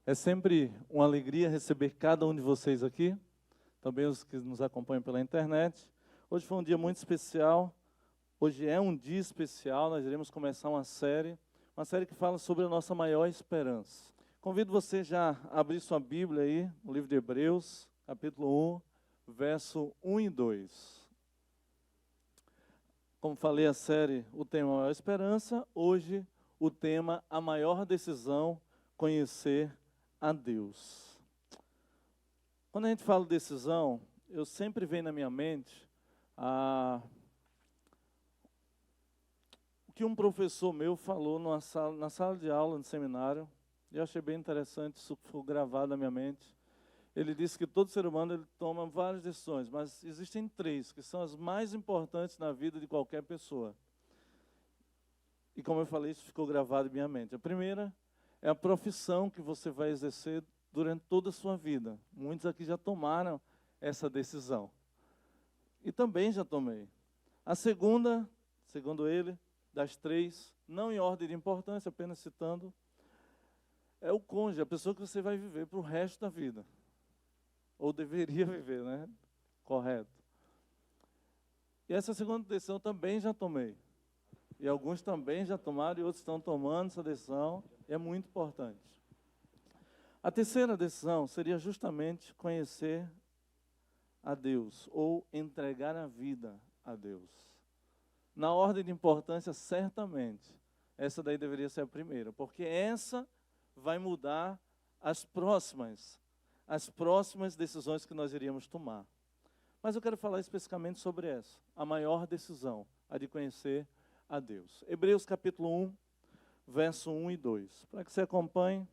É sempre uma alegria receber cada um de vocês aqui, também os que nos acompanham pela internet. Hoje foi um dia muito especial, hoje é um dia especial, nós iremos começar uma série que fala sobre a nossa maior esperança. Convido você já a abrir sua Bíblia aí, no livro de Hebreus, capítulo 1, verso 1 e 2. Como falei, a série, o tema é a maior esperança, hoje o tema, a maior decisão, conhecer a Deus. Quando a gente fala decisão, eu sempre vem na minha mente o que um professor meu falou na sala de aula, no seminário, e eu achei bem interessante, isso ficou gravado na minha mente. Ele disse que todo ser humano ele toma várias decisões, mas existem três, que são as mais importantes na vida de qualquer pessoa. E como eu falei, isso ficou gravado em minha mente. A primeira é a profissão que você vai exercer durante toda a sua vida. Muitos aqui já tomaram essa decisão. E também já tomei. A segunda, segundo ele, das três, não em ordem de importância, apenas citando, é o cônjuge, a pessoa que você vai viver para o resto da vida. Ou deveria viver, né? Correto. E essa segunda decisão também já tomei. E alguns também já tomaram e outros estão tomando essa decisão. É muito importante. A terceira decisão seria justamente conhecer a Deus ou entregar a vida a Deus. Na ordem de importância, certamente, essa daí deveria ser a primeira, porque essa vai mudar as próximas decisões que nós iríamos tomar. Mas eu quero falar especificamente sobre essa, a maior decisão, a de conhecer a Deus. Hebreus capítulo 1, verso 1 e 2. Para que você acompanhe,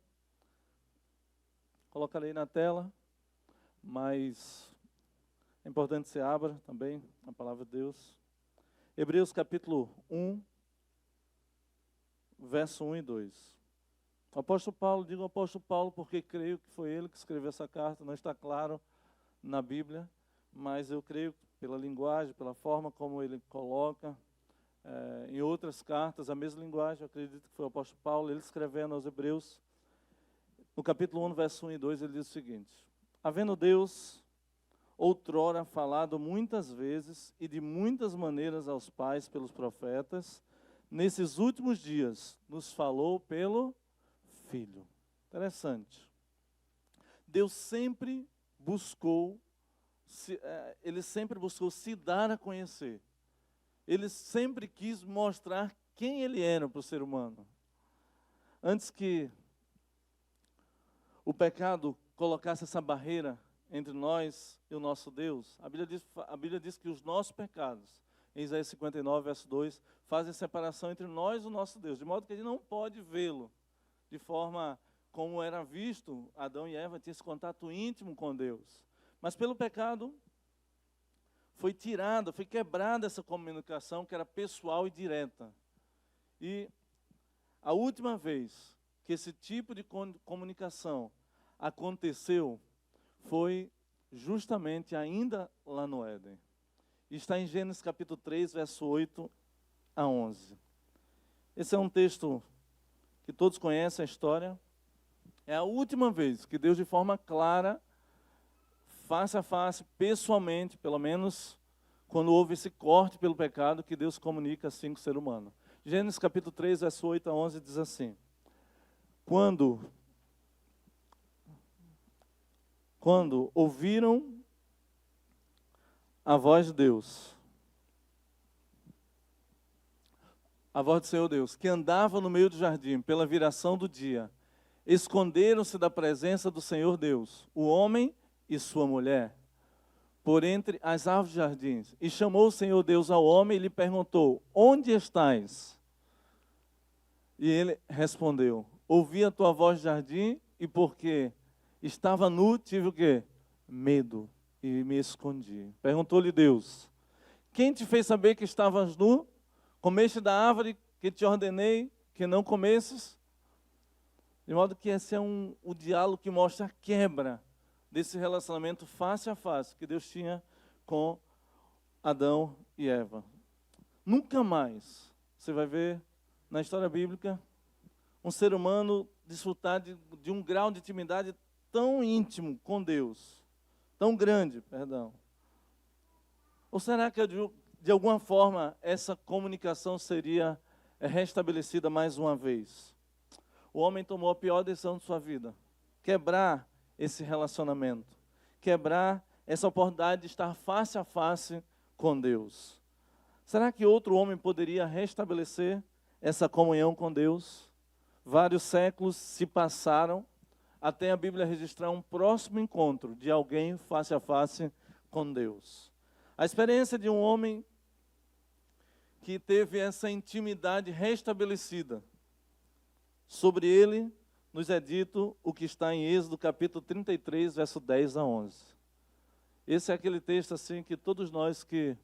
colocarei na tela, mas é importante que você abra também a palavra de Deus. Hebreus capítulo 1, verso 1 e 2. O apóstolo Paulo, digo apóstolo Paulo porque creio que foi ele que escreveu essa carta, não está claro na Bíblia, mas eu creio pela linguagem, pela forma como ele coloca, em outras cartas, a mesma linguagem, eu acredito que foi o apóstolo Paulo, ele escrevendo aos Hebreus, no capítulo 1, verso 1 e 2, ele diz o seguinte: havendo Deus outrora falado muitas vezes e de muitas maneiras aos pais pelos profetas, nesses últimos dias nos falou pelo Filho. Interessante. Deus sempre buscou, ele sempre buscou se dar a conhecer. Ele sempre quis mostrar quem ele era para o ser humano. Antes que o pecado colocasse essa barreira entre nós e o nosso Deus, a Bíblia diz que os nossos pecados, em Isaías 59, verso 2, fazem separação entre nós e o nosso Deus, de modo que a gente não pode vê-lo de forma como era visto. Adão e Eva tinham esse contato íntimo com Deus. Mas pelo pecado, foi quebrada essa comunicação que era pessoal e direta. E a última vez que esse tipo de comunicação aconteceu foi justamente ainda lá no Éden. Está em Gênesis capítulo 3, verso 8 a 11. Esse é um texto que todos conhecem a história. É a última vez que Deus, de forma clara, face a face, pessoalmente, pelo menos quando houve esse corte pelo pecado, que Deus comunica assim com o ser humano. Gênesis capítulo 3, verso 8 a 11 diz assim: Quando ouviram a voz de Deus, a voz do Senhor Deus, que andava no meio do jardim pela viração do dia, esconderam-se da presença do Senhor Deus, o homem e sua mulher, por entre as árvores do jardim. E chamou o Senhor Deus ao homem e lhe perguntou: onde estás? E ele respondeu: ouvi a tua voz no jardim, e porque estava nu, tive o quê? Medo, e me escondi. Perguntou-lhe Deus: quem te fez saber que estavas nu? Comeste da árvore que te ordenei que não comesses? De modo que esse é o diálogo que mostra a quebra desse relacionamento face a face que Deus tinha com Adão e Eva. Nunca mais você vai ver na história bíblica um ser humano desfrutar de um grau de intimidade tão íntimo com Deus, tão grande, perdão? Ou será que de alguma forma essa comunicação seria restabelecida mais uma vez? O homem tomou a pior decisão de sua vida: quebrar esse relacionamento, quebrar essa oportunidade de estar face a face com Deus. Será que outro homem poderia restabelecer essa comunhão com Deus? Vários séculos se passaram até a Bíblia registrar um próximo encontro de alguém face a face com Deus. A experiência de um homem que teve essa intimidade restabelecida, sobre ele nos é dito o que está em Êxodo capítulo 33, verso 10 a 11. Esse é aquele texto assim que todos nós que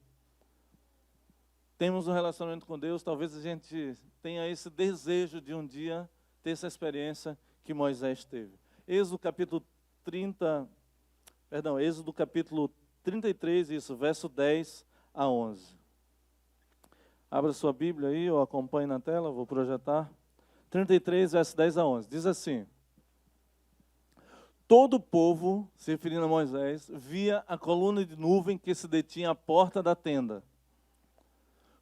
temos um relacionamento com Deus, talvez a gente tenha esse desejo de um dia ter essa experiência que Moisés teve. Êxodo capítulo 33, isso, verso 10 a 11. Abra sua Bíblia aí, ou acompanhe na tela, vou projetar. 33, verso 10 a 11. Diz assim: todo o povo, se referindo a Moisés, via a coluna de nuvem que se detinha à porta da tenda.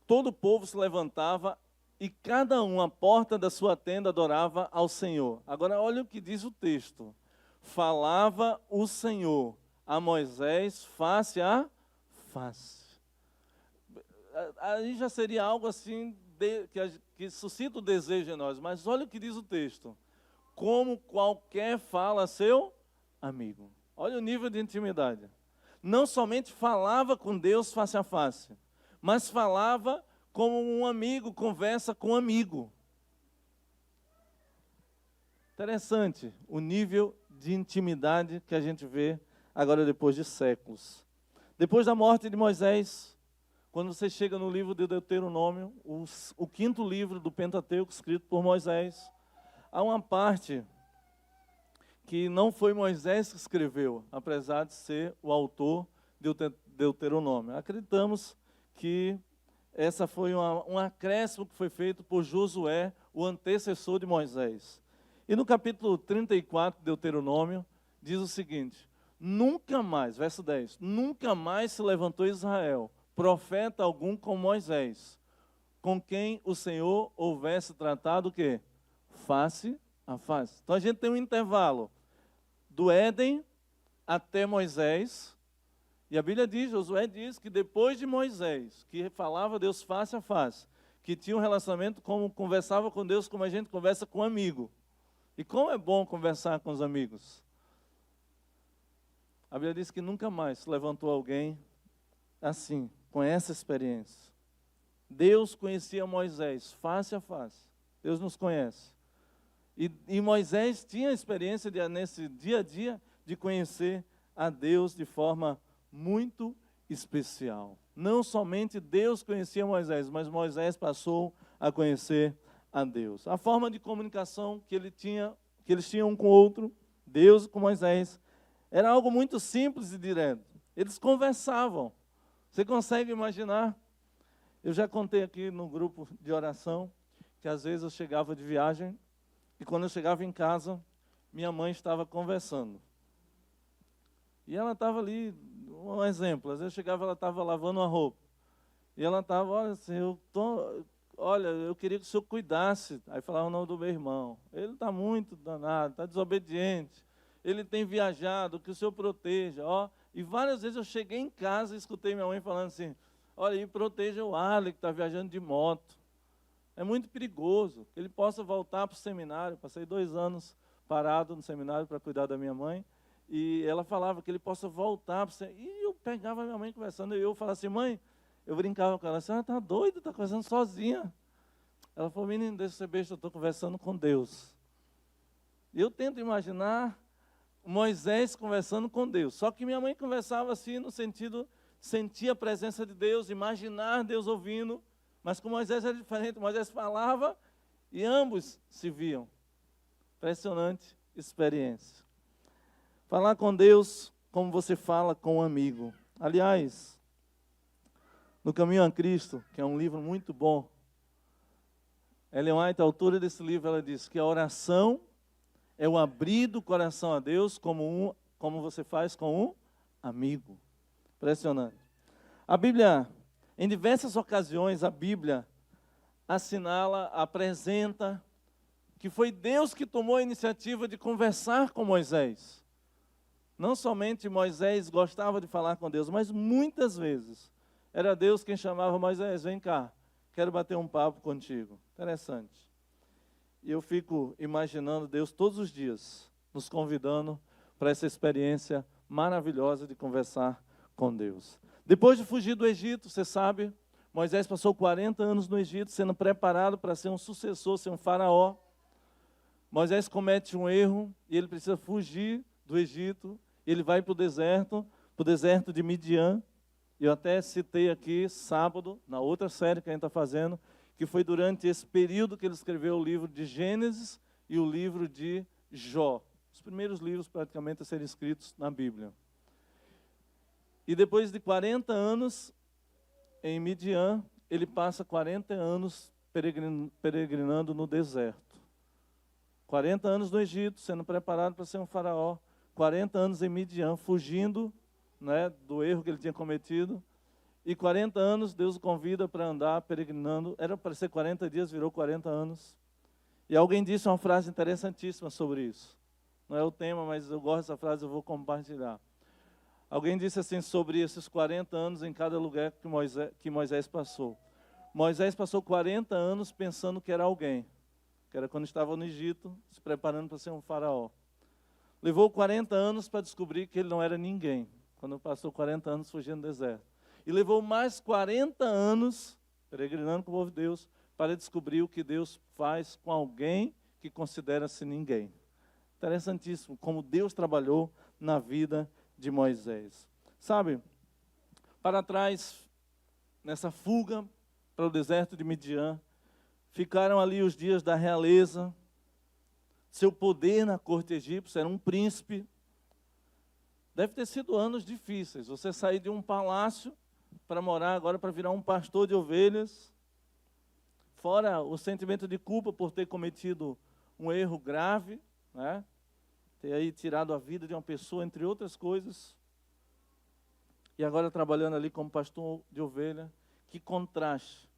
Todo o povo se levantava e cada um à porta da sua tenda adorava ao Senhor. Agora olha o que diz o texto. Falava o Senhor a Moisés face a face. Aí já seria algo assim que suscita o desejo em nós. Mas olha o que diz o texto. Como qualquer fala a seu amigo. Olha o nível de intimidade. Não somente falava com Deus face a face, mas falava como um amigo conversa com um amigo. Interessante o nível de intimidade que a gente vê agora depois de séculos. Depois da morte de Moisés, quando você chega no livro de Deuteronômio, o quinto livro do Pentateuco escrito por Moisés, há uma parte que não foi Moisés que escreveu, apesar de ser o autor de Deuteronômio. Acreditamos que essa foi um acréscimo que foi feito por Josué, o antecessor de Moisés. E no capítulo 34 de Deuteronômio, diz o seguinte: nunca mais, verso 10, nunca mais se levantou Israel, profeta algum como Moisés, com quem o Senhor houvesse tratado o quê? Face a face. Então a gente tem um intervalo do Éden até Moisés. E a Bíblia diz, Josué diz que depois de Moisés, que falava a Deus face a face, que tinha um relacionamento como conversava com Deus como a gente conversa com um amigo. E como é bom conversar com os amigos. A Bíblia diz que nunca mais se levantou alguém assim, com essa experiência. Deus conhecia Moisés face a face. Deus nos conhece. E Moisés tinha a experiência nesse dia a dia de conhecer a Deus de forma muito especial. Não somente Deus conhecia Moisés, mas Moisés passou a conhecer a Deus. A forma de comunicação que eles tinham um com o outro, Deus com Moisés, era algo muito simples e direto. Eles conversavam. Você consegue imaginar? Eu já contei aqui no grupo de oração que às vezes eu chegava de viagem e quando eu chegava em casa, minha mãe estava conversando. E ela estava ali, um exemplo, às vezes eu chegava, ela estava lavando uma roupa. E ela estava, olha, eu queria que o senhor cuidasse. Aí falava o nome do meu irmão. Ele está muito danado, está desobediente. Ele tem viajado, que o senhor proteja. E várias vezes eu cheguei em casa e escutei minha mãe falando assim: olha, e proteja o Arley que está viajando de moto. É muito perigoso que ele possa voltar para o seminário. Passei 2 anos parado no seminário para cuidar da minha mãe. E ela falava que ele possa voltar para o seminário. E eu pegava a minha mãe conversando. E eu falava assim: mãe, eu brincava com ela assim: está doida, está conversando sozinha. Ela falou: menino, deixa eu ser besta, eu estou conversando com Deus. E eu tento imaginar Moisés conversando com Deus. Só que minha mãe conversava assim no sentido, sentia a presença de Deus, imaginar Deus ouvindo. Mas com Moisés era diferente. Moisés falava e ambos se viam. Impressionante experiência. Falar com Deus como você fala com um amigo. Aliás, no Caminho a Cristo, que é um livro muito bom, Ellen White, a autora desse livro, ela diz que a oração É o abrir do coração a Deus como você faz com um amigo. Impressionante. A Bíblia, em diversas ocasiões, a Bíblia assinala, apresenta que foi Deus que tomou a iniciativa de conversar com Moisés. Não somente Moisés gostava de falar com Deus, mas muitas vezes era Deus quem chamava Moisés, vem cá, quero bater um papo contigo. Interessante. E eu fico imaginando Deus todos os dias nos convidando para essa experiência maravilhosa de conversar com Deus. Depois de fugir do Egito, você sabe, Moisés passou 40 anos no Egito, sendo preparado para ser um sucessor, ser um faraó. Moisés comete um erro e ele precisa fugir do Egito. Ele vai para o deserto de Midian. Eu até citei aqui sábado, na outra série que a gente está fazendo, que foi durante esse período que ele escreveu o livro de Gênesis e o livro de Jó. Os primeiros livros praticamente a serem escritos na Bíblia. E depois de 40 anos em Midian, ele passa 40 anos peregrinando no deserto. 40 anos no Egito, sendo preparado para ser um faraó. 40 anos em Midian, fugindo, né, do erro que ele tinha cometido. E 40 anos, Deus o convida para andar peregrinando. Era para ser 40 dias, virou 40 anos. E alguém disse uma frase interessantíssima sobre isso. Não é o tema, mas eu gosto dessa frase, eu vou compartilhar. Alguém disse assim sobre esses 40 anos em cada lugar que Moisés passou. Moisés passou 40 anos pensando que era alguém, que era quando estava no Egito, se preparando para ser um faraó. Levou 40 anos para descobrir que ele não era ninguém, quando passou 40 anos fugindo do deserto. E levou mais 40 anos, peregrinando com o povo de Deus, para descobrir o que Deus faz com alguém que considera-se ninguém. Interessantíssimo, como Deus trabalhou na vida de Moisés. Sabe, para trás, nessa fuga para o deserto de Midian, ficaram ali os dias da realeza, seu poder na corte egípcia, era um príncipe. Deve ter sido anos difíceis, você sair de um palácio para morar agora, para virar um pastor de ovelhas, fora o sentimento de culpa por ter cometido um erro grave, né? Ter aí tirado a vida de uma pessoa, entre outras coisas, e agora trabalhando ali como pastor de ovelha. Que contraste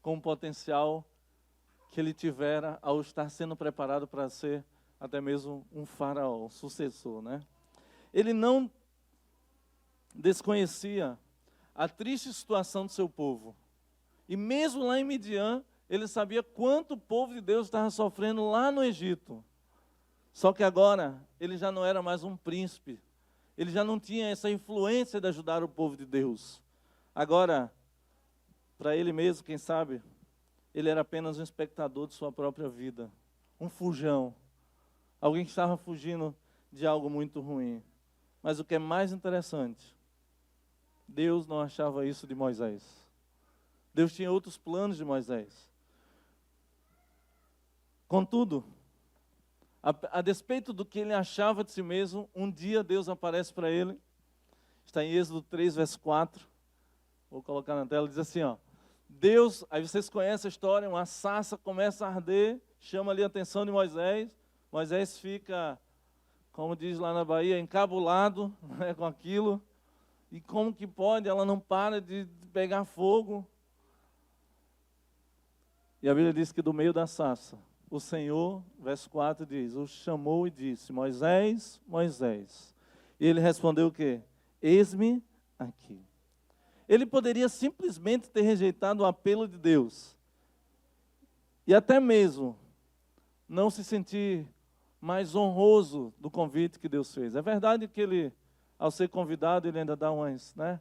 com o potencial que ele tivera ao estar sendo preparado para ser até mesmo um faraó, um sucessor, né? Ele não desconhecia a triste situação do seu povo. E mesmo lá em Midian, ele sabia quanto o povo de Deus estava sofrendo lá no Egito. Só que agora, ele já não era mais um príncipe. Ele já não tinha essa influência de ajudar o povo de Deus. Agora, para ele mesmo, quem sabe, ele era apenas um espectador de sua própria vida. Um fujão. Alguém que estava fugindo de algo muito ruim. Mas o que é mais interessante, Deus não achava isso de Moisés. Deus tinha outros planos de Moisés. Contudo, a despeito do que ele achava de si mesmo, um dia Deus aparece para ele. Está em Êxodo 3, verso 4. Vou colocar na tela, diz assim, ó. Deus, aí vocês conhecem a história, uma sarça começa a arder, chama ali a atenção de Moisés. Moisés fica, como diz lá na Bahia, encabulado, né, com aquilo. E como que pode? Ela não para de pegar fogo. E a Bíblia diz que do meio da sarça, o Senhor, verso 4 diz, o chamou e disse, Moisés, Moisés. E ele respondeu o quê? Eis-me aqui. Ele poderia simplesmente ter rejeitado o apelo de Deus. E até mesmo não se sentir mais honroso do convite que Deus fez. É verdade que ele, ao ser convidado, ele ainda dá umas, né?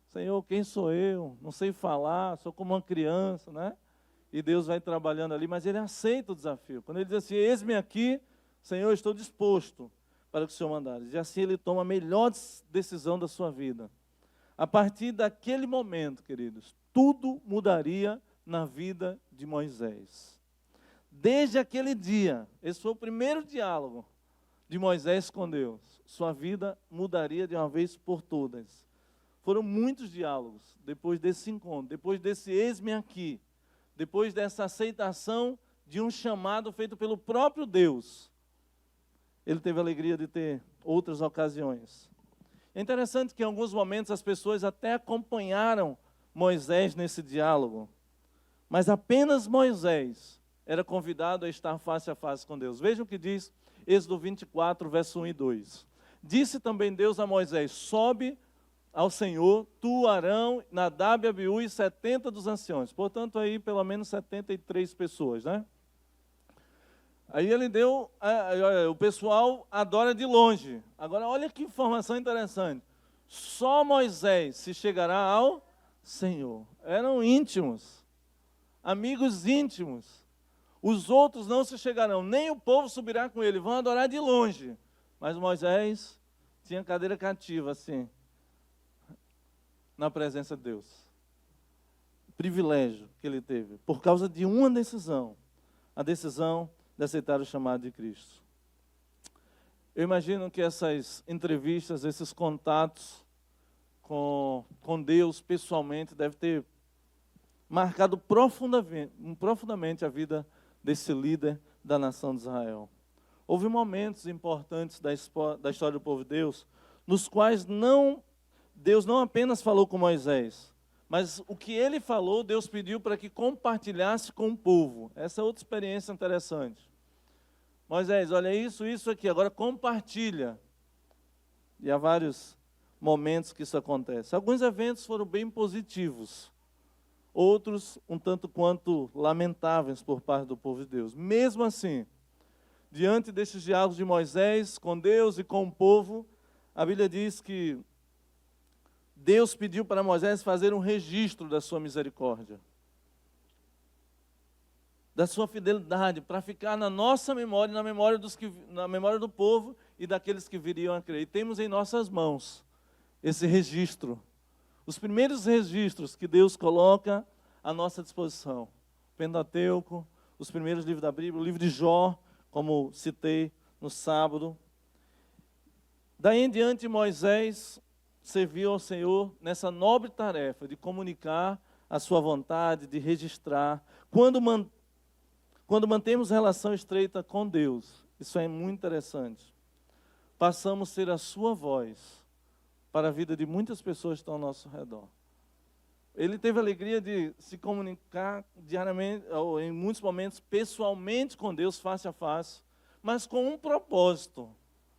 Senhor, quem sou eu? Não sei falar, sou como uma criança, né? E Deus vai trabalhando ali, mas ele aceita o desafio. Quando ele diz assim, eis-me aqui, Senhor, estou disposto para que o Senhor mandares. E assim ele toma a melhor decisão da sua vida. A partir daquele momento, queridos, tudo mudaria na vida de Moisés. Desde aquele dia, esse foi o primeiro diálogo de Moisés com Deus. Sua vida mudaria de uma vez por todas. Foram muitos diálogos depois desse encontro, depois desse eis-me aqui, depois dessa aceitação de um chamado feito pelo próprio Deus. ele teve a alegria de ter outras ocasiões. É interessante que em alguns momentos as pessoas até acompanharam Moisés nesse diálogo, mas apenas Moisés era convidado a estar face a face com Deus. Vejam o que diz Êxodo 24, verso 1 e 2. Disse também Deus a Moisés: sobe ao Senhor, tu, Arão, Nadab, Abiú e 70 dos anciões. Portanto, aí pelo menos 73 pessoas, né? Aí ele deu, o pessoal adora de longe. Agora, olha que informação interessante. Só Moisés se chegará ao Senhor. Eram íntimos, amigos íntimos. Os outros não se chegarão, nem o povo subirá com ele, vão adorar de longe. Mas Moisés tinha cadeira cativa, assim, na presença de Deus. Privilégio que ele teve, por causa de uma decisão, a decisão de aceitar o chamado de Cristo. Eu imagino que essas entrevistas, esses contatos com Deus pessoalmente, deve ter marcado profundamente a vida desse líder da nação de Israel. Houve momentos importantes da história do povo de Deus, nos quais Deus não apenas falou com Moisés, mas o que ele falou, Deus pediu para que compartilhasse com o povo. Essa é outra experiência interessante. Moisés, olha isso aqui, agora compartilha. E há vários momentos que isso acontece. Alguns eventos foram bem positivos, outros um tanto quanto lamentáveis por parte do povo de Deus. Mesmo assim, diante destes diálogos de Moisés com Deus e com o povo, a Bíblia diz que Deus pediu para Moisés fazer um registro da sua misericórdia, da sua fidelidade, para ficar na nossa memória, na memória do povo e daqueles que viriam a crer. E temos em nossas mãos esse registro, os primeiros registros que Deus coloca à nossa disposição. O Pentateuco, os primeiros livros da Bíblia, o livro de Jó, como citei no sábado. Daí em diante, Moisés serviu ao Senhor nessa nobre tarefa de comunicar a sua vontade, de registrar. Quando mantemos relação estreita com Deus, isso é muito interessante, passamos a ser a sua voz para a vida de muitas pessoas que estão ao nosso redor. Ele teve a alegria de se comunicar diariamente, ou em muitos momentos, pessoalmente com Deus, face a face, mas com um propósito.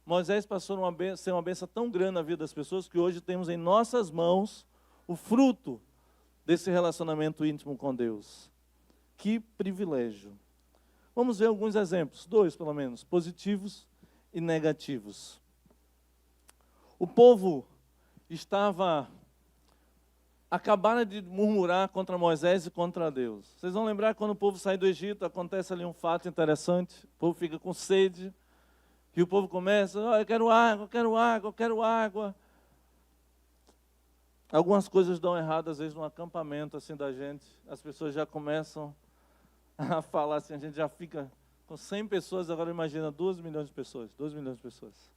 Moisés passou a ser uma bênção tão grande na vida das pessoas que hoje temos em nossas mãos o fruto desse relacionamento íntimo com Deus. Que privilégio! Vamos ver alguns exemplos, 2 pelo menos, positivos e negativos. O povo acabaram de murmurar contra Moisés e contra Deus. Vocês vão lembrar que quando o povo sai do Egito, acontece ali um fato interessante, o povo fica com sede, e o povo começa, eu quero água, eu quero água, eu quero água. Algumas coisas dão errado, às vezes, no acampamento assim da gente, as pessoas já começam a falar assim, a gente já fica com 100 pessoas, agora imagina 2 milhões de pessoas, 2 milhões de pessoas.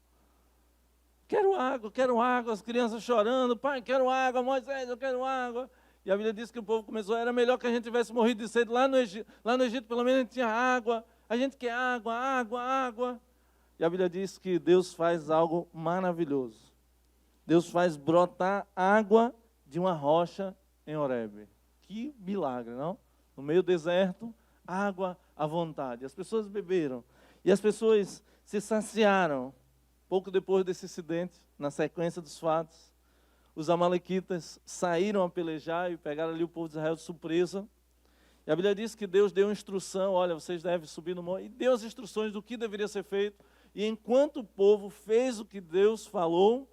Quero água, as crianças chorando, pai, quero água, Moisés, eu quero água. E a Bíblia diz que o povo começou, era melhor que a gente tivesse morrido de sede lá no Egito, pelo menos a gente tinha água, a gente quer água, água, água. E a Bíblia diz que Deus faz algo maravilhoso. Deus faz brotar água de uma rocha em Horebe. Que milagre, não? No meio do deserto, água à vontade. As pessoas beberam. E as pessoas se saciaram. Pouco depois desse incidente, na sequência dos fatos, os amalequitas saíram a pelejar e pegaram ali o povo de Israel de surpresa. E a Bíblia diz que Deus deu instrução, olha, vocês devem subir no monte. E deu as instruções do que deveria ser feito. E enquanto o povo fez o que Deus falou,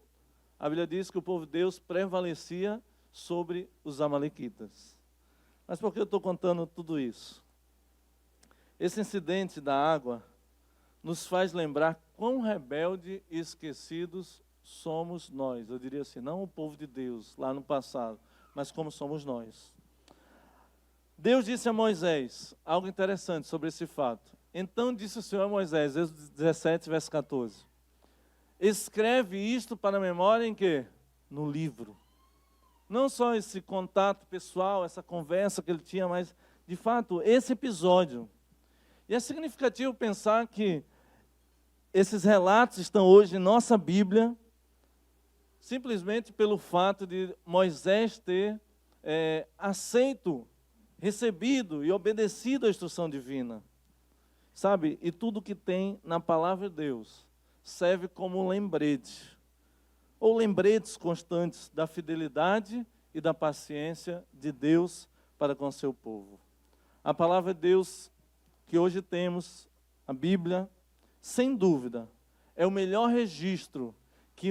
a Bíblia diz que o povo de Deus prevalecia sobre os amalequitas. Mas por que eu estou contando tudo isso? Esse incidente da água nos faz lembrar quão rebelde e esquecidos somos nós. Eu diria assim, não o povo de Deus lá no passado, mas como somos nós. Deus disse a Moisés algo interessante sobre esse fato. Então disse o Senhor a Moisés, Êxodo 17, verso 14. Escreve isto para a memória em quê? No livro. Não só esse contato pessoal, essa conversa que ele tinha, mas, de fato, esse episódio. E é significativo pensar que esses relatos estão hoje em nossa Bíblia, simplesmente pelo fato de Moisés ter aceito, recebido e obedecido à instrução divina. Sabe? E tudo que tem na palavra de Deus serve como um lembrete, ou lembretes constantes da fidelidade e da paciência de Deus para com seu povo. A palavra de Deus que hoje temos, a Bíblia, sem dúvida, é o melhor registro que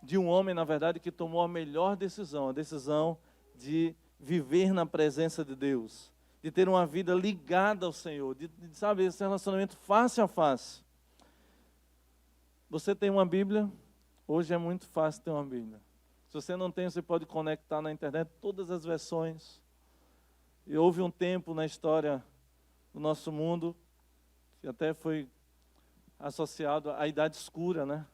de um homem, na verdade, que tomou a melhor decisão, a decisão de viver na presença de Deus, de ter uma vida ligada ao Senhor, sabe, esse relacionamento face a face. Você tem uma Bíblia? Hoje é muito fácil ter uma Bíblia. Se você não tem, você pode conectar na internet todas as versões. E houve um tempo na história do nosso mundo, que até foi associado à Idade Escura, né?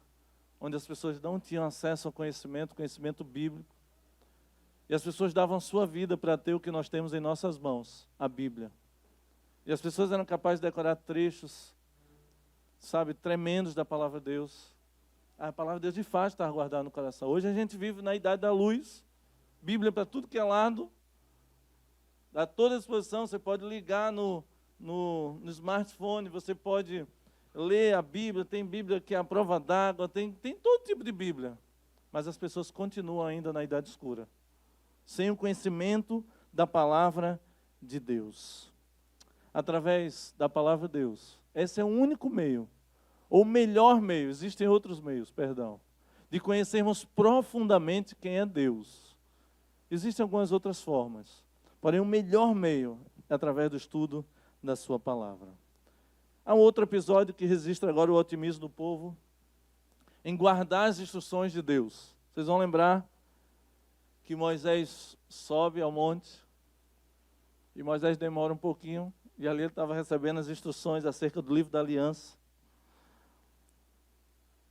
Onde as pessoas não tinham acesso ao conhecimento bíblico. E as pessoas davam sua vida para ter o que nós temos em nossas mãos, a Bíblia. E as pessoas eram capazes de decorar trechos, sabe, tremendos da palavra de Deus. A palavra de Deus de fato está guardada no coração. Hoje a gente vive na idade da luz, Bíblia para tudo que é lado, a toda disposição. Você pode ligar no smartphone, você pode ler a Bíblia, tem Bíblia que é a prova d'água, tem todo tipo de Bíblia. Mas as pessoas continuam ainda na idade escura, sem o conhecimento da palavra de Deus. Através da palavra de Deus, esse é o único meio, ou melhor meio, existem outros meios, perdão, de conhecermos profundamente quem é Deus. Existem algumas outras formas, porém o melhor meio é através do estudo da sua palavra. Há um outro episódio que registra agora o otimismo do povo em guardar as instruções de Deus. Vocês vão lembrar que Moisés sobe ao monte e Moisés demora um pouquinho e ali ele estava recebendo as instruções acerca do livro da aliança.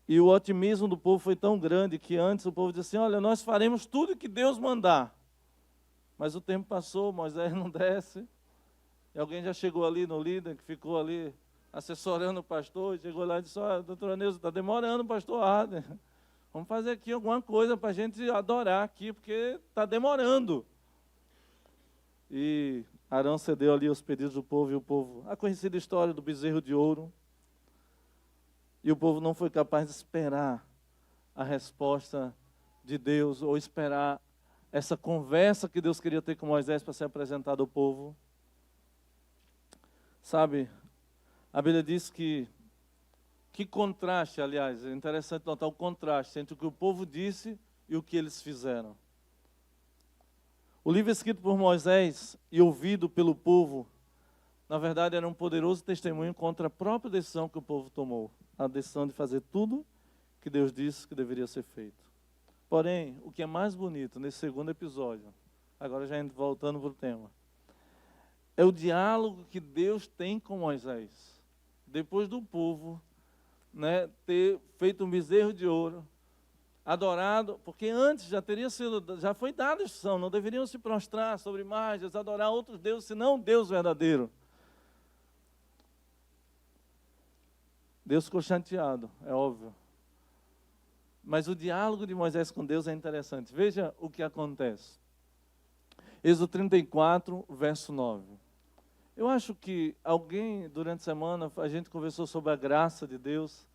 E o otimismo do povo foi tão grande que antes o povo disse assim: olha, nós faremos tudo que Deus mandar. Mas o tempo passou, Moisés não desce. E alguém já chegou ali no líder, que ficou ali assessorando o pastor, chegou lá e disse: olha, doutora Neuza, está demorando, pastor Arden. Vamos fazer aqui alguma coisa para a gente adorar aqui, porque está demorando. E Arão cedeu ali os pedidos do povo, e o povo, a conhecida história do bezerro de ouro. E o povo não foi capaz de esperar a resposta de Deus, ou esperar essa conversa que Deus queria ter com Moisés para ser apresentado ao povo. Sabe, a Bíblia diz que contraste, aliás, é interessante notar o contraste entre o que o povo disse e o que eles fizeram. O livro escrito por Moisés e ouvido pelo povo, na verdade, era um poderoso testemunho contra a própria decisão que o povo tomou, a decisão de fazer tudo que Deus disse que deveria ser feito. Porém, o que é mais bonito nesse segundo episódio, agora já voltando para o tema, é o diálogo que Deus tem com Moisés. Depois do povo, né, ter feito um bezerro de ouro, adorado, porque antes já foi dada a instrução, não deveriam se prostrar sobre imagens, adorar outros deuses, senão o Deus verdadeiro. Deus ficou chateado, é óbvio. Mas o diálogo de Moisés com Deus é interessante. Veja o que acontece. Êxodo 34, verso 9. Eu acho que alguém, durante a semana, a gente conversou sobre a graça de Deus,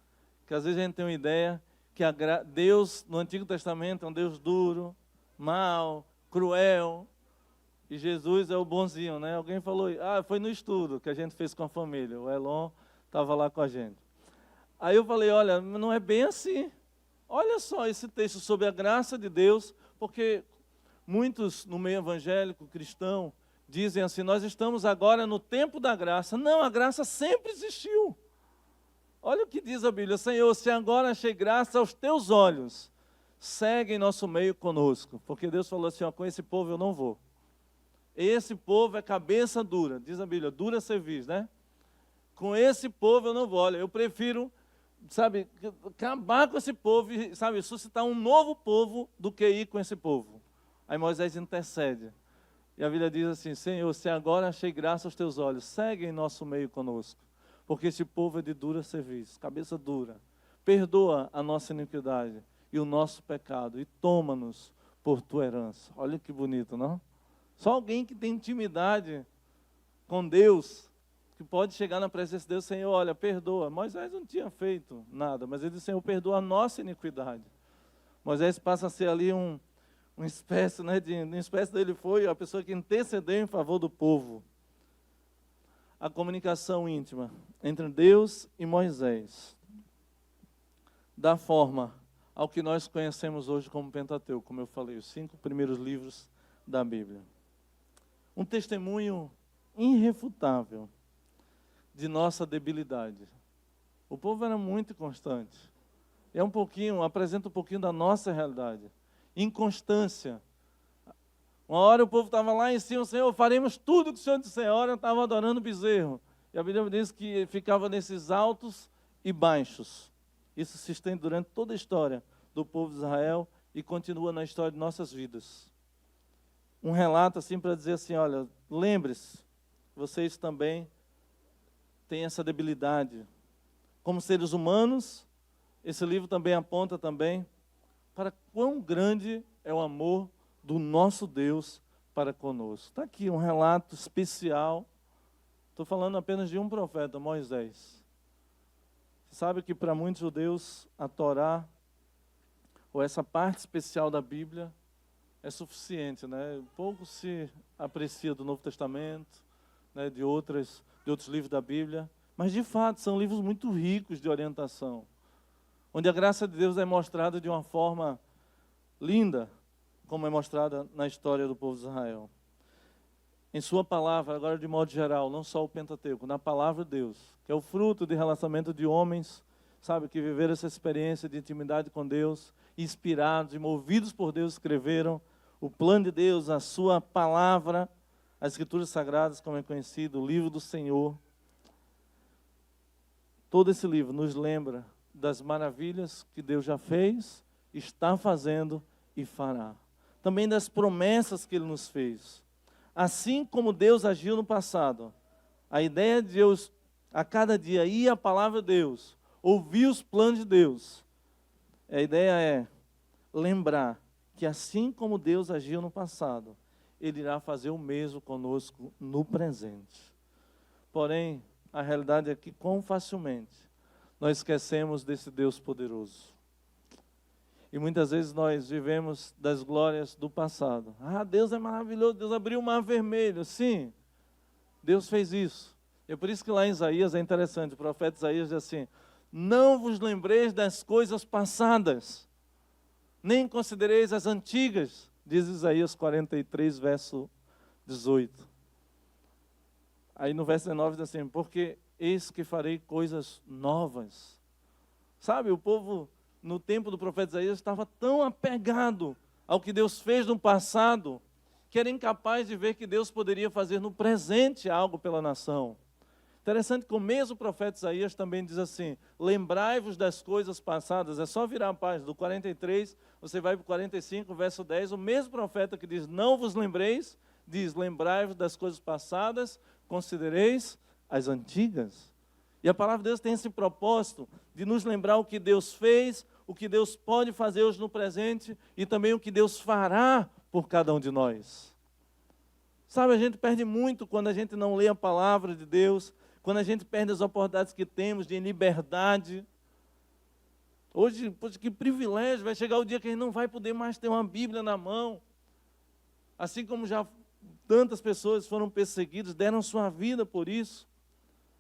que às vezes a gente tem uma ideia que Deus, no Antigo Testamento, é um Deus duro, mau, cruel, e Jesus é o bonzinho, né? Alguém falou, foi no estudo que a gente fez com a família, o Elon estava lá com a gente. Aí eu falei, olha, não é bem assim. Olha só esse texto sobre a graça de Deus, porque muitos no meio evangélico, cristão, dizem assim, nós estamos agora no tempo da graça. Não, a graça sempre existiu. Olha o que diz a Bíblia, Senhor, se agora achei graça aos teus olhos, segue em nosso meio conosco. Porque Deus falou assim, com esse povo eu não vou. Esse povo é cabeça dura, diz a Bíblia, dura cerviz, né? Com esse povo eu não vou. Olha, eu prefiro, sabe, acabar com esse povo e, sabe, suscitar um novo povo do que ir com esse povo. Aí Moisés intercede. E a Bíblia diz assim, Senhor, se agora achei graça aos teus olhos, segue em nosso meio conosco. porque este povo é de dura serviço, cabeça dura. Perdoa a nossa iniquidade e o nosso pecado e toma-nos por tua herança. Olha que bonito, não? Só alguém que tem intimidade com Deus, que pode chegar na presença de Deus, Senhor, olha, perdoa. Moisés não tinha feito nada, mas ele disse, Senhor, perdoa a nossa iniquidade. Moisés passa a ser ali uma espécie, né, uma espécie dele foi a pessoa que intercedeu em favor do povo. A comunicação íntima entre Deus e Moisés, da forma ao que nós conhecemos hoje como Pentateuco, como eu falei, os 5 primeiros livros da Bíblia. Um testemunho irrefutável de nossa debilidade. O povo era muito inconstante. Apresenta um pouquinho da nossa realidade. Inconstância. Uma hora o povo estava lá em cima, Senhor, faremos tudo o que o Senhor disser. A hora estava adorando bezerro. E a Bíblia diz que ficava nesses altos e baixos. Isso se estende durante toda a história do povo de Israel e continua na história de nossas vidas. Um relato assim para dizer assim, olha, lembre-se, vocês também têm essa debilidade. Como seres humanos, esse livro também aponta também para quão grande é o amor do nosso Deus para conosco. Está aqui um relato especial. Estou falando apenas de um profeta, Moisés. Você sabe que para muitos judeus a Torá, ou essa parte especial da Bíblia, é suficiente, né? Pouco se aprecia do Novo Testamento, né, de outros livros da Bíblia, mas de fato são livros muito ricos de orientação, onde a graça de Deus é mostrada de uma forma linda, como é mostrada na história do povo de Israel. Em sua palavra, agora de modo geral, não só o Pentateuco, na palavra de Deus, que é o fruto de relacionamento de homens, sabe, que viveram essa experiência de intimidade com Deus, inspirados e movidos por Deus, escreveram o plano de Deus, a sua palavra, as Escrituras Sagradas, como é conhecido, o livro do Senhor. Todo esse livro nos lembra das maravilhas que Deus já fez, está fazendo e fará. Também das promessas que Ele nos fez. Assim como Deus agiu no passado, a ideia de Deus, a cada dia, ir à palavra de Deus, ouvir os planos de Deus, a ideia é lembrar que assim como Deus agiu no passado, Ele irá fazer o mesmo conosco no presente. Porém, a realidade é que quão facilmente nós esquecemos desse Deus poderoso. E muitas vezes nós vivemos das glórias do passado. Ah, Deus é maravilhoso, Deus abriu o mar vermelho. Sim, Deus fez isso. É por isso que lá em Isaías é interessante, o profeta Isaías diz assim, não vos lembreis das coisas passadas, nem considereis as antigas, diz Isaías 43, verso 18. Aí no verso 19 diz assim, porque eis que farei coisas novas. Sabe, o povo no tempo do profeta Isaías estava tão apegado ao que Deus fez no passado, que era incapaz de ver que Deus poderia fazer no presente algo pela nação. Interessante que o mesmo profeta Isaías também diz assim, lembrai-vos das coisas passadas, é só virar a página, do 43, você vai para o 45, verso 10, o mesmo profeta que diz, não vos lembreis, diz, lembrai-vos das coisas passadas, considereis as antigas. E a palavra de Deus tem esse propósito de nos lembrar o que Deus fez, o que Deus pode fazer hoje no presente e também o que Deus fará por cada um de nós. Sabe, a gente perde muito quando a gente não lê a palavra de Deus, quando a gente perde as oportunidades que temos de liberdade. Hoje, que privilégio, vai chegar o dia que a gente não vai poder mais ter uma Bíblia na mão. Assim como já tantas pessoas foram perseguidas, deram sua vida por isso.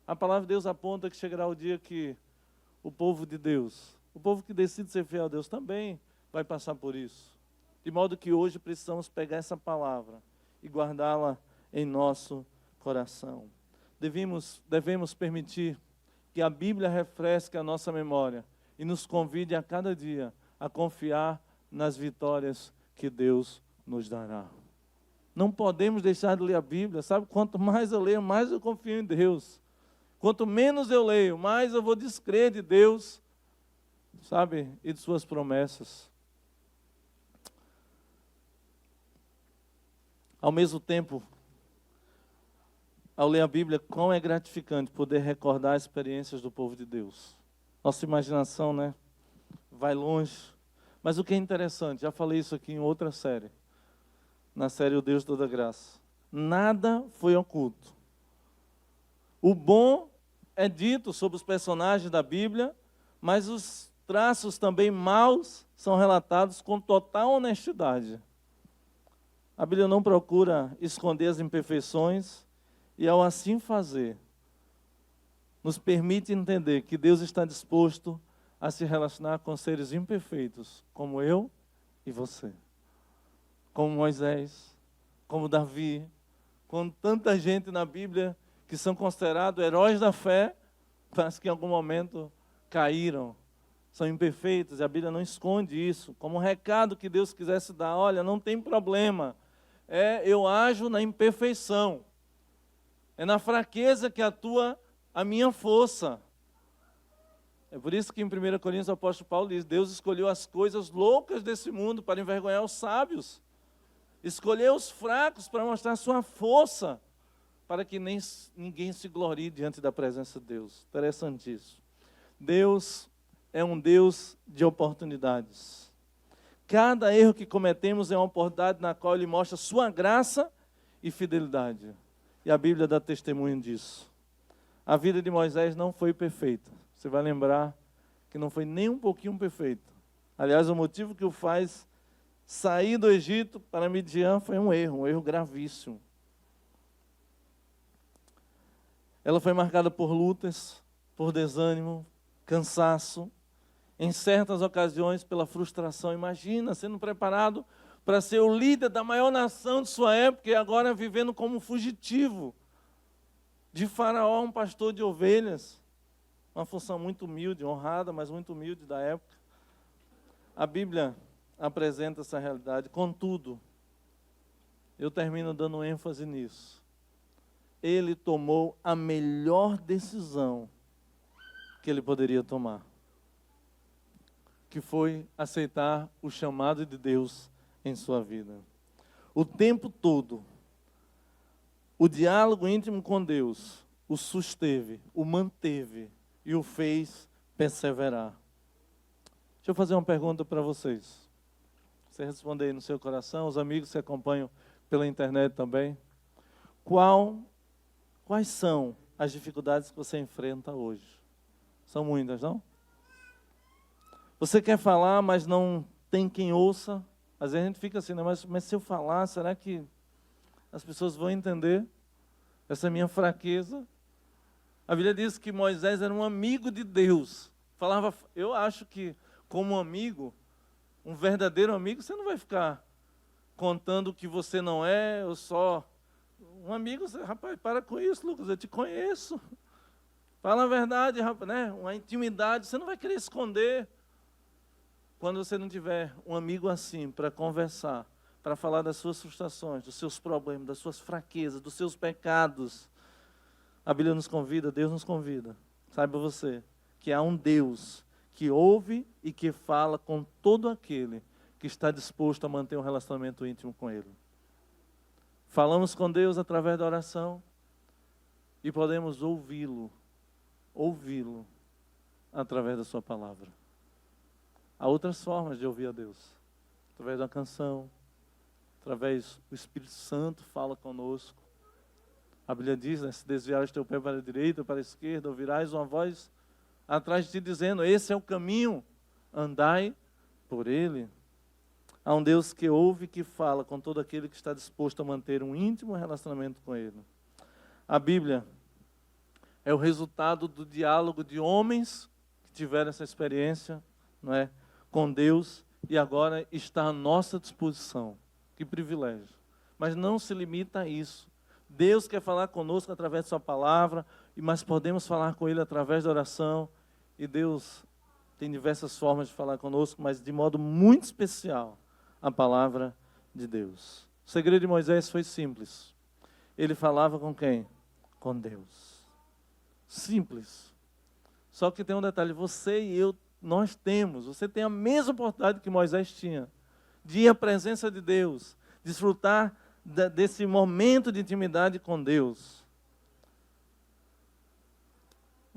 A palavra de Deus aponta que chegará o dia que o povo de Deus, o povo que decide ser fiel a Deus também vai passar por isso. De modo que hoje precisamos pegar essa palavra e guardá-la em nosso coração. Devemos permitir que a Bíblia refresque a nossa memória e nos convide a cada dia a confiar nas vitórias que Deus nos dará. Não podemos deixar de ler a Bíblia, sabe? Quanto mais eu leio, mais eu confio em Deus. Quanto menos eu leio, mais eu vou descrer de Deus, sabe? E de suas promessas. Ao mesmo tempo, ao ler a Bíblia, quão é gratificante poder recordar as experiências do povo de Deus. Nossa imaginação, né, vai longe. Mas o que é interessante, já falei isso aqui em outra série, na série O Deus de Toda Graça. Nada foi oculto. O bom é dito sobre os personagens da Bíblia, mas os traços também maus são relatados com total honestidade. A Bíblia não procura esconder as imperfeições e, ao assim fazer, nos permite entender que Deus está disposto a se relacionar com seres imperfeitos, como eu e você. Como Moisés, como Davi, com tanta gente na Bíblia que são considerados heróis da fé, mas que em algum momento caíram, são imperfeitos, e a Bíblia não esconde isso, como um recado que Deus quisesse dar: olha, não tem problema, eu ajo na imperfeição, é na fraqueza que atua a minha força. É por isso que em 1 Coríntios o apóstolo Paulo diz: Deus escolheu as coisas loucas desse mundo para envergonhar os sábios, escolheu os fracos para mostrar sua força, para que ninguém se glorie diante da presença de Deus. Interessante isso. Deus é um Deus de oportunidades. Cada erro que cometemos é uma oportunidade na qual Ele mostra sua graça e fidelidade. E a Bíblia dá testemunho disso. A vida de Moisés não foi perfeita. Você vai lembrar que não foi nem um pouquinho perfeita. Aliás, o motivo que o faz sair do Egito para Midian foi um erro gravíssimo. Ela foi marcada por lutas, por desânimo, cansaço, em certas ocasiões pela frustração. Imagina, sendo preparado para ser o líder da maior nação de sua época e agora vivendo como um fugitivo de Faraó, um pastor de ovelhas. Uma função muito humilde, honrada, mas muito humilde da época. A Bíblia apresenta essa realidade. Contudo, eu termino dando ênfase nisso. Ele tomou a melhor decisão que ele poderia tomar, que foi aceitar o chamado de Deus em sua vida. O tempo todo, o diálogo íntimo com Deus o susteve, o manteve e o fez perseverar. Deixa eu fazer uma pergunta para vocês. Você responde aí no seu coração, os amigos que acompanham pela internet também. Quais são as dificuldades que você enfrenta hoje? São muitas, não? Você quer falar, mas não tem quem ouça. Às vezes a gente fica assim, né? Mas se eu falar, será que as pessoas vão entender essa minha fraqueza? A Bíblia diz que Moisés era um amigo de Deus. Eu acho que como amigo, um verdadeiro amigo, você não vai ficar contando o que você não é, ou só... Um amigo, rapaz, para com isso, Lucas, eu te conheço. Fala a verdade, rapaz, né? Uma intimidade, você não vai querer esconder. Quando você não tiver um amigo assim para conversar, para falar das suas frustrações, dos seus problemas, das suas fraquezas, dos seus pecados, a Bíblia nos convida, Deus nos convida. Saiba você que há um Deus que ouve e que fala com todo aquele que está disposto a manter um relacionamento íntimo com Ele. Falamos com Deus através da oração e podemos ouvi-lo através da sua palavra. Há outras formas de ouvir a Deus, através da canção, através do Espírito Santo fala conosco. A Bíblia diz, né, se desviares teu pé para a direita ou para a esquerda, ouvirás uma voz atrás de ti dizendo: esse é o caminho, andai por ele. Há um Deus que ouve e que fala com todo aquele que está disposto a manter um íntimo relacionamento com Ele. A Bíblia é o resultado do diálogo de homens que tiveram essa experiência, não é, com Deus e agora está à nossa disposição. Que privilégio. Mas não se limita a isso. Deus quer falar conosco através de sua palavra, mas podemos falar com Ele através da oração. E Deus tem diversas formas de falar conosco, mas de modo muito especial, a palavra de Deus. O segredo de Moisés foi simples. Ele falava com quem? Com Deus. Simples. Só que tem um detalhe, você e eu, você tem a mesma oportunidade que Moisés tinha, de ir à presença de Deus, desfrutar desse momento de intimidade com Deus.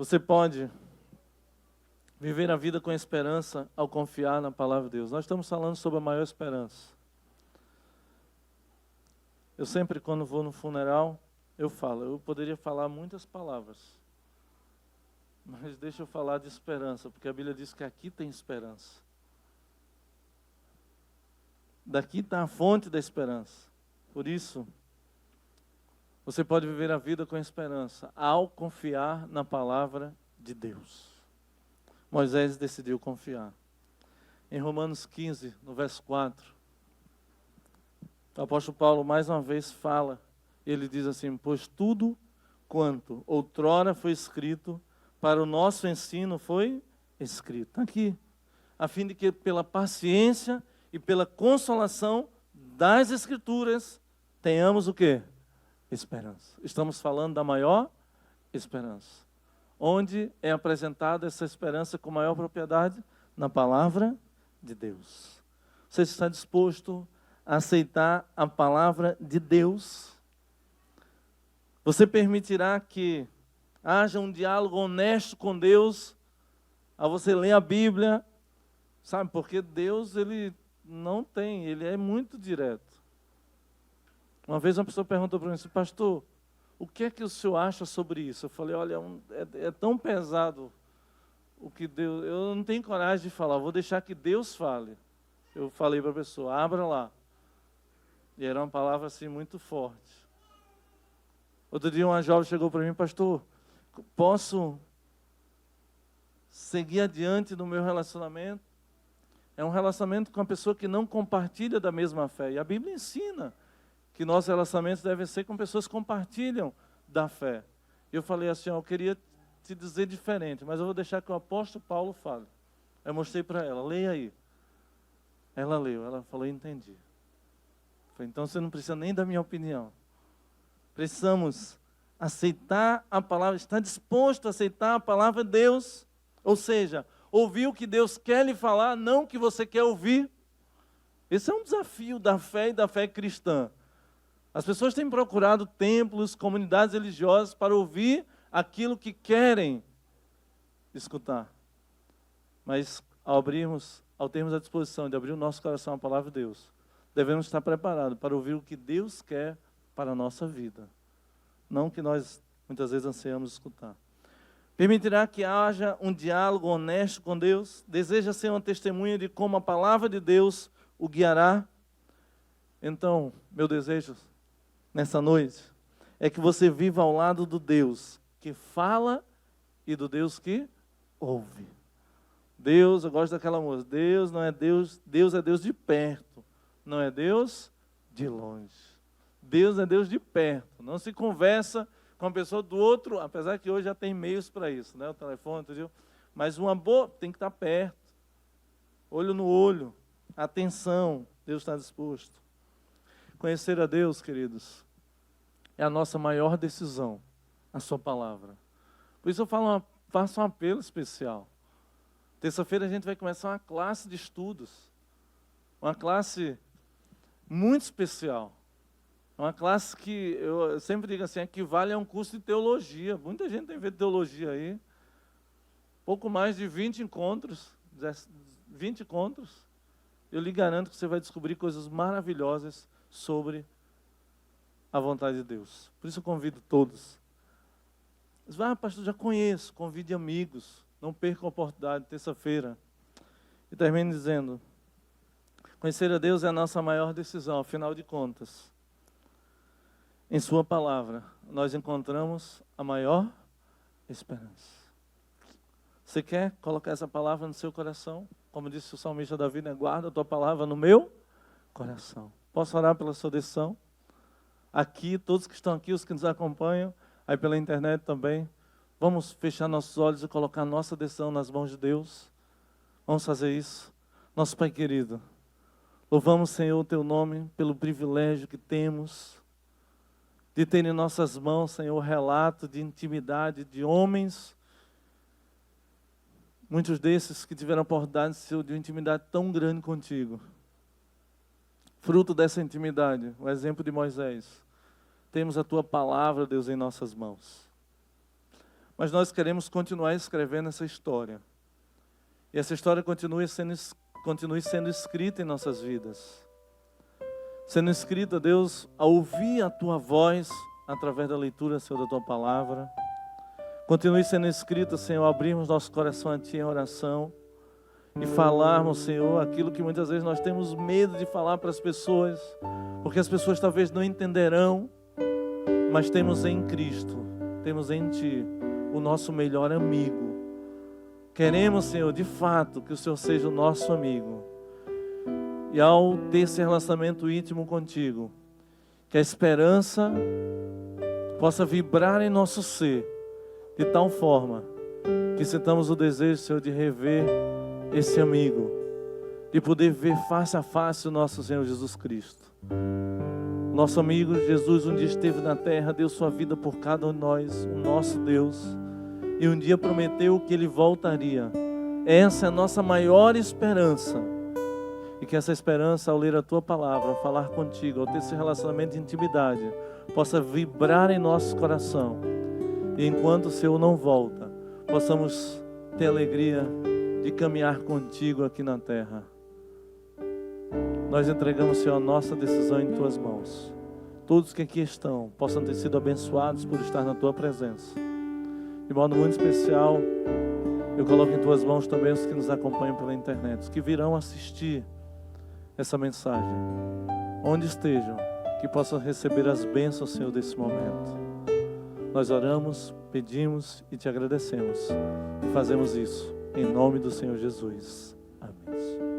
Você pode viver a vida com esperança ao confiar na palavra de Deus. Nós estamos falando sobre a maior esperança. Eu sempre, quando vou no funeral, eu poderia falar muitas palavras, mas deixa eu falar de esperança, porque a Bíblia diz que aqui tem esperança. Daqui está a fonte da esperança. Por isso, você pode viver a vida com esperança ao confiar na palavra de Deus. Moisés decidiu confiar. Em Romanos 15, no verso 4, o apóstolo Paulo mais uma vez fala, ele diz assim: pois tudo quanto outrora foi escrito, para o nosso ensino foi escrito. Aqui, a fim de que pela paciência e pela consolação das Escrituras, tenhamos o quê? Esperança. Estamos falando da maior esperança. Onde é apresentada essa esperança com maior propriedade? Na palavra de Deus. Você está disposto a aceitar a palavra de Deus? Você permitirá que haja um diálogo honesto com Deus ao você ler a Bíblia? Sabe, porque Deus, Ele não tem, Ele é muito direto. Uma vez uma pessoa perguntou para mim assim: pastor, o que é que o senhor acha sobre isso? Eu falei: olha, é tão pesado o que Deus... Eu não tenho coragem de falar, vou deixar que Deus fale. Eu falei para a pessoa: abra lá. E era uma palavra assim muito forte. Outro dia uma jovem chegou para mim: pastor, posso seguir adiante no meu relacionamento? É um relacionamento com uma pessoa que não compartilha da mesma fé. E a Bíblia ensina que nossos relacionamentos devem ser com pessoas que compartilham da fé. Eu falei assim: eu queria te dizer diferente, mas eu vou deixar que o apóstolo Paulo fale. Eu mostrei para ela: leia aí. Ela leu, ela falou: entendi. Eu falei: então você não precisa nem da minha opinião. Precisamos aceitar a palavra, estar disposto a aceitar a palavra de Deus. Ou seja, ouvir o que Deus quer lhe falar, não o que você quer ouvir. Esse é um desafio da fé e da fé cristã. As pessoas têm procurado templos, comunidades religiosas para ouvir aquilo que querem escutar. Mas ao termos a disposição de abrir o nosso coração à palavra de Deus, devemos estar preparados para ouvir o que Deus quer para a nossa vida. Não o que nós muitas vezes ansiamos escutar. Permitirá que haja um diálogo honesto com Deus? Deseja ser uma testemunha de como a palavra de Deus o guiará? Então, meu desejo nessa noite é que você viva ao lado do Deus que fala e do Deus que ouve. Deus, eu gosto daquela música: Deus não é Deus, Deus é Deus de perto, não é Deus de longe. Deus é Deus de perto. Não se conversa com a pessoa do outro, apesar que hoje já tem meios para isso, né? O telefone, entendeu? Mas uma boa tem que estar perto, olho no olho, atenção. Deus está disposto. Conhecer a Deus, queridos, é a nossa maior decisão, a sua palavra. Por isso eu faço um apelo especial. Terça-feira a gente vai começar uma classe de estudos, uma classe muito especial. Uma classe que eu sempre digo assim, equivale a um curso de teologia. Muita gente tem feito teologia aí. Pouco mais de 20 encontros. Eu lhe garanto que você vai descobrir coisas maravilhosas sobre a vontade de Deus. Por isso eu convido todos. Mas, pastor, já conheço. Convide amigos. Não perca a oportunidade, terça-feira. E termino dizendo: conhecer a Deus é a nossa maior decisão, afinal de contas. Em sua palavra, nós encontramos a maior esperança. Você quer colocar essa palavra no seu coração? Como disse o salmista Davi, né? Guarda a tua palavra no meu coração. Posso orar pela sua decisão? Aqui, todos que estão aqui, os que nos acompanham, aí pela internet também. Vamos fechar nossos olhos e colocar nossa decisão nas mãos de Deus. Vamos fazer isso. Nosso Pai querido, louvamos, Senhor, o Teu nome pelo privilégio que temos de ter em nossas mãos, Senhor, relato de intimidade de homens, muitos desses que tiveram a oportunidade, Senhor, de uma intimidade tão grande contigo. Fruto dessa intimidade, o exemplo de Moisés, temos a Tua palavra, Deus, em nossas mãos. Mas nós queremos continuar escrevendo essa história. E essa história continue sendo escrita em nossas vidas. Sendo escrita, Deus, a ouvir a Tua voz através da leitura, Senhor, da Tua palavra. Continue sendo escrita, Senhor, abrirmos nosso coração a Ti em oração e falarmos, Senhor, aquilo que muitas vezes nós temos medo de falar para as pessoas, porque as pessoas talvez não entenderão, mas temos em Cristo, temos em Ti o nosso melhor amigo. Queremos, Senhor, de fato, que o Senhor seja o nosso amigo. E ao ter esse relacionamento íntimo contigo, que a esperança possa vibrar em nosso ser, de tal forma que sintamos o desejo, Senhor, de rever esse amigo, de poder ver face a face o nosso Senhor Jesus Cristo. Nosso amigo Jesus um dia esteve na terra, deu sua vida por cada um de nós, o nosso Deus, e um dia prometeu que Ele voltaria. Essa é a nossa maior esperança. E que essa esperança, ao ler a Tua palavra, ao falar contigo, ao ter esse relacionamento de intimidade, possa vibrar em nosso coração. E enquanto o Senhor não volta, possamos ter alegria de caminhar contigo aqui na terra. Nós entregamos, Senhor, a nossa decisão em Tuas mãos. Todos que aqui estão possam ter sido abençoados por estar na Tua presença. De modo muito especial, eu coloco em Tuas mãos também os que nos acompanham pela internet, os que virão assistir essa mensagem. Onde estejam, que possam receber as bênçãos, Senhor, desse momento. Nós oramos, pedimos e Te agradecemos. E fazemos isso em nome do Senhor Jesus. Amém.